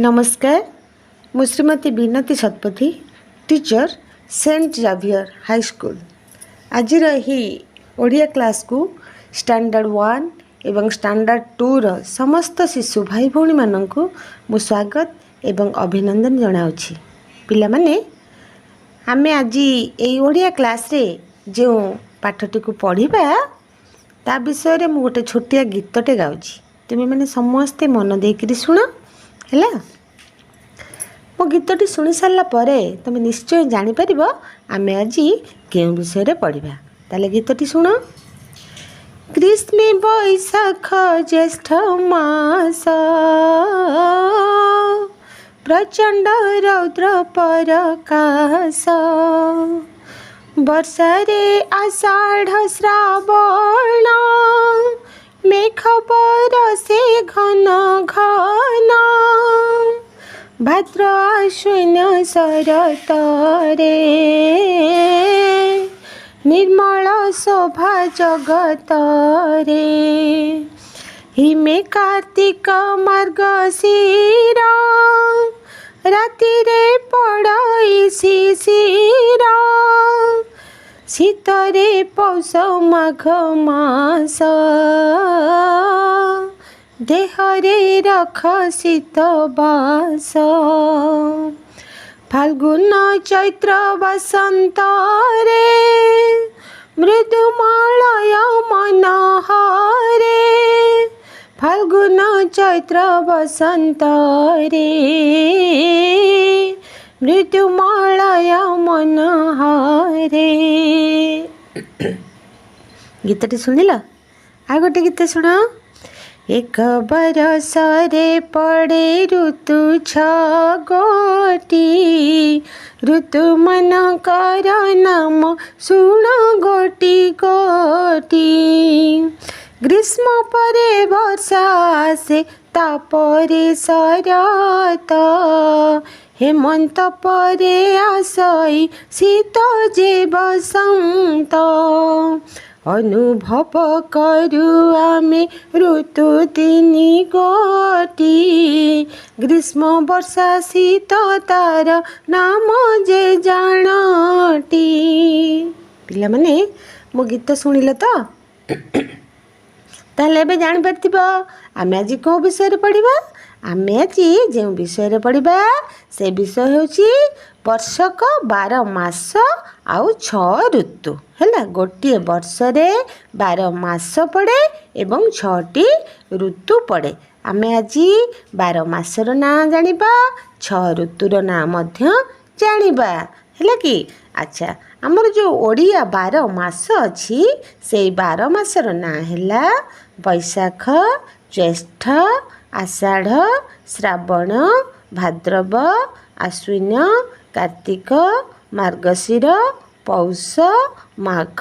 नमस्कार मु Shrimati Binati Satapathy teacher saint Xavier high school आज ओडिया क्लास को स्टैंडर्ड 1 एवं स्टैंडर्ड 2 रो समस्त शिशु भाई भौणी मानक मु स्वागत एवं अभिनंदन जनाऊँगी पिला माने आमे आज ये ओडिया क्लास रे जो पाठटी को पढ़िबा ता विषय रे मु गोटे छोटिया गीतटे गाउची तुम मैंने समस्ते मन देकरी शुण है मो गीतटी शुणी सारा पर तुम निश्चय जापर आम आज क्यों विषय पढ़ा ताले गीतटी शुण। ग्रीष्म बैशाख ज्येष्ठ मास प्रचंड रौद्र परकाश वर्षारे आषाढ़ श्रावण मेघ बरसे घन घन भाद्र आश्विन शरत रे निर्मल शोभा जगत रे हिमे कार्तिक मार्गशीर राति रे पड़ई शिशिर शीतरे पौष माघ मास देहरे रख शीत बास फाल्गुन चैत्र बसंत रे मृदुमालय मन हरे फाल्गुन चैत्र बसंत रे मृदुमालय मन हरे। गीतटी शुणिल आ गोटे गीत शुण। एक बरसरे पड़े ऋतु छगोटी ऋतु मनकर नाम शुण गोटी गोटी ग्रीष्म परे वर्षा आसे तापरे शरत हेमंत परे आसई शीत जे बसंत अनुभव करू आमे ऋतु तीनी गोटी ग्रीष्म वर्षा शीत तार नाम जे जानटी। पिला माने मो गीत शुणिल तो ताले बे जान परथिब आमे आज को विषय पढ़िबा। आमे आज जो विषय पढ़िबा से विषय होची वर्षक 12 मास आउ 6 ऋतु है। गोटे वर्ष रे 12 मास पड़े एवं 6टी ऋतु पड़े। आमे आज 12 मासर ना जानिबा 6 ऋतुर ना मध्य जानिबा है कि। अच्छा आमर जो ओडिया 12 मास अच्छी से 12 मासर ना है बैशाख ज्येष्ठ आषाढ़ श्रावण भाद्रव आश्विन कार्तिक मार्गशीर पौष माघ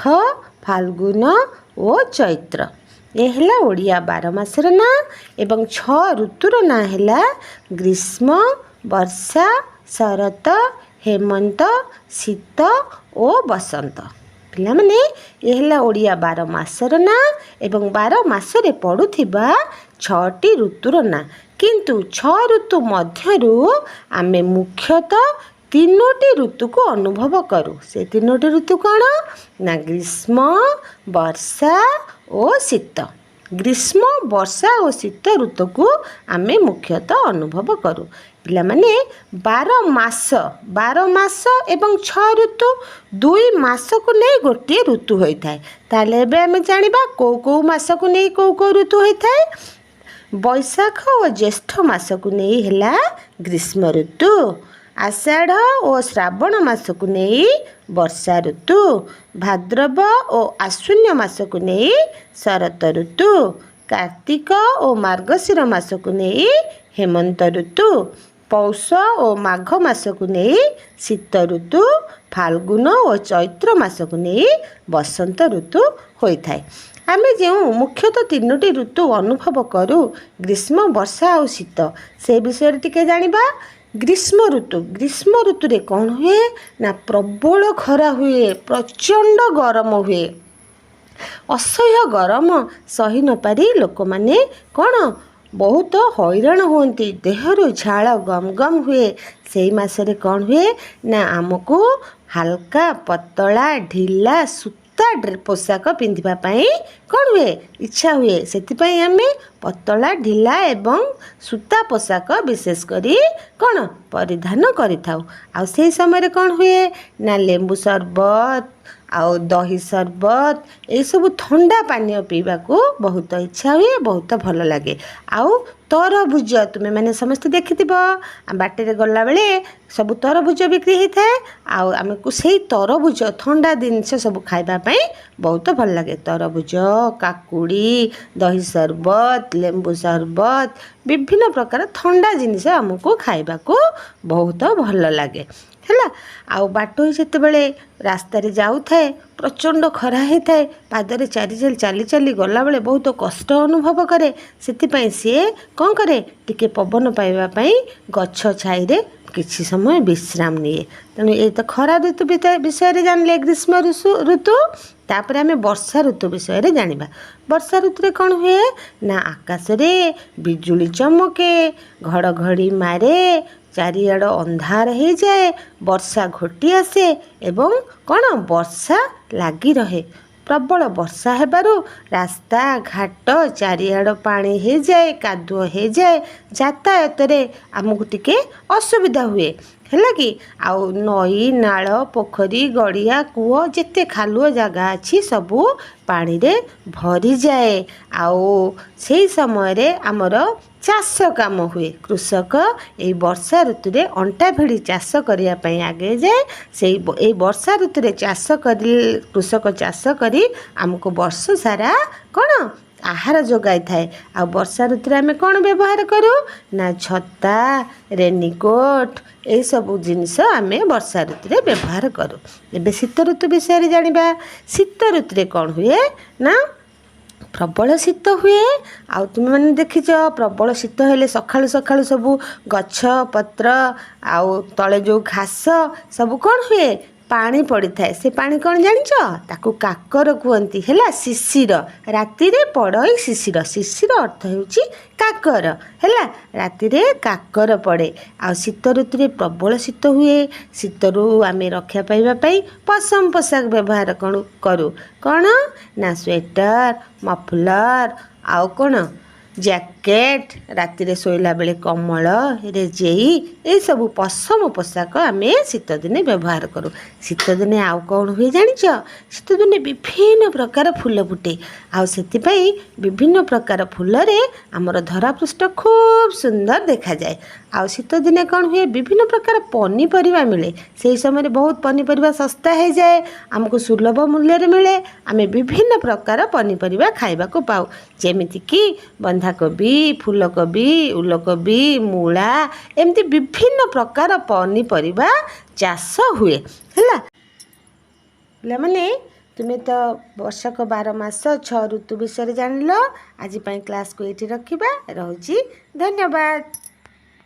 फाल्गुन और चैत्र ये है ओडिया 12 मासर ना एवं 6 ऋतुर ना है ग्रीष्म वर्षा शरत हेमंत शीत और बसंत। पिला माने ये है ओडिया 12 मासर ना एवं 12 मासरे पड़ुथिबा 6टी ऋतुर ना किंतु 6 ऋतु मध्यरु आमे मुख्यतः 3टी ऋतु को अनुभव करूँ। से 3टी ऋतु कौन ना ग्रीष्म वर्षा और शीत। ग्रीष्म वर्षा और शीत ऋतु को आमे मुख्यतः अनुभव करूँ। पिला माने 12 मास एवं 6 ऋतु 2 मास को नहीं गोटे ऋतु होता है। ताले एबे आमे जानिबा को मास को नहीं को ऋतु होता है। बैशाख और ज्येष्ठ मास को नहीं है ग्रीष्म ऋतु आषाढ़ और श्रावण मास को नहीं वर्षा ऋतु भाद्रव और आश्विन मास को नहीं शरत ऋतु कार्तिक और मार्गशीर मास को नहीं हेमंत ऋतु पौष और माघ मास को नहीं शीत ऋतु फाल्गुन और चैत्र मास को नहीं बसंत ऋतु होता है। आमे जो मुख्यतः 3टी ऋतु अनुभव करूँ ग्रीष्म वर्षा और शीत से विषय टिके जानिबा। ग्रीष्म ऋतु रे कौन हुए ना प्रबल खरा हुए प्रचंड गरम हुए असह्य गरम सही न पारी लोक माने कौन बहुत हैरान हुअन्ति देहरु झाल गम गम हुए सेई मासरे कौन हुए ना आमको हल्का पतला ढिला सूता पोशाक पिंधिबाई कौन हुए इच्छा हुए से आम पतला ढिला एवं सूता पोशाक विशेष करी कौन परिधान करिथाउ। आ सेई समय कौन हुए ना लेंबू शरबत आउ दही शरबत ये सब ठंडा पानीय पीवा को बहुत इच्छा हुए बहुत भल लगे। आउ तरभुज तुम्हें मैंने समस्ते देखिथिब बाटे गला बेले सब तरभुज बिक्री होता है आमको से तरभुज ठंडा जिनस सब खाइबापी बहुत भल लगे। तरभुज काकुड़ी दही शरबत लेंबू शरबत विभिन्न प्रकार ठंडा जिनिस आमको खाइबा को बहुत भल लगे है। आउ बाट जितेबले रास्तार जाऊ थाए प्रचंड खरा होता है पादरे चारी चली चली गला बेले बहुत कष्ट अनुभव करे से सी कौन करे टिके पवन पाइबापी गछ छाई किछि समय विश्राम निए। तेणु ये तो खरा ऋतु विषय जानले ग्रीष्म ऋतु तापर आम वर्षा ऋतु विषय जानिबा। वर्षा ऋतु कौन हुए ना आकाश रे बिजुली चमके घड़घड़ी मारे चारिआड़ अंधार हो जाए वर्षा घोटी आसे एवं कौन वर्षा लगी रहे प्रबल वर्षा हेबारु रास्ता घाट चारिआड़ पानी हो जाए कादुଅ हो जाए यातायात आमको टिके असुविधा हुए है कि आउ नई नाल पोखरी गड़िया कूह जिते खालुआ जगह अच्छी सबू पानी रे भरी जाए। आउ से समय आमर चाष काम हुए कृषक ये वर्षा ऋतु रे अंटा भिड़ी चाष करने आगे जाए से वर्षा ऋतु रे चाष कर कृषक चाष करी आमको वर्ष सारा कौन आहार जोगाई थाए। आ वर्षा ऋतु आम कौन व्यवहार करूँ ना छता रेनिकोट ये सब जिनिस आम वर्षा ऋतु रे व्यवहार करूँ। एबे शीत ऋतु विषय जानिबा। शीत ऋतु कौन हुए ना प्रबल शीत हुए आउ तुम मैंने देखिच प्रबल शीत हेले सकाळु सकाळु सबू गछ पत्र आउ तले जो घास सब कौन हुए पानी पड़ी थाए से पानी कौन जानिच ताकू काकर कहती है शिशिर राति रे पड़ई शिशिर शिशिर अर्थ होउची काकर है राति रे काकर पड़े। आ शीत ऋतु रे प्रबल शीत हुए शीतरु आम रक्षा पाइबापी पशम पोशाक व्यवहार कौन करूँ कौन ना स्वेटर मफलर आउ कौन जैकेट राति रे शोला बेले कमल रेजेई ये सब पशम पोशाक आम शीत दिने व्यवहार करूँ। शीत दिने आउ कौन हुए जानिच शीत दिने विभिन्न प्रकार फूल फुटे आउ सेतिपई विभिन्न प्रकार फूल रे आमर धरापृष्ठ खूब सुंदर देखा जाए। आउ शीत दिने कौन हुए विभिन्न प्रकार पनीपरिया मिले से समय बहुत पनीपरिया सस्ता हो जाए आमको सुलभ मूल्य रे मिले आम विभिन्न प्रकार पनीपरिया खाइबा को पाऊ जेमिति कि बंधाकोबी फूलकोबी उलकोबी मूला एमती विभिन्न प्रकार पनीपरिया चाष हुए है। माने तुम्हें तो वर्षक 12 मास 6 ऋतु विषय जान लो। आज क्लास को ये रखा रहुची। धन्यवाद।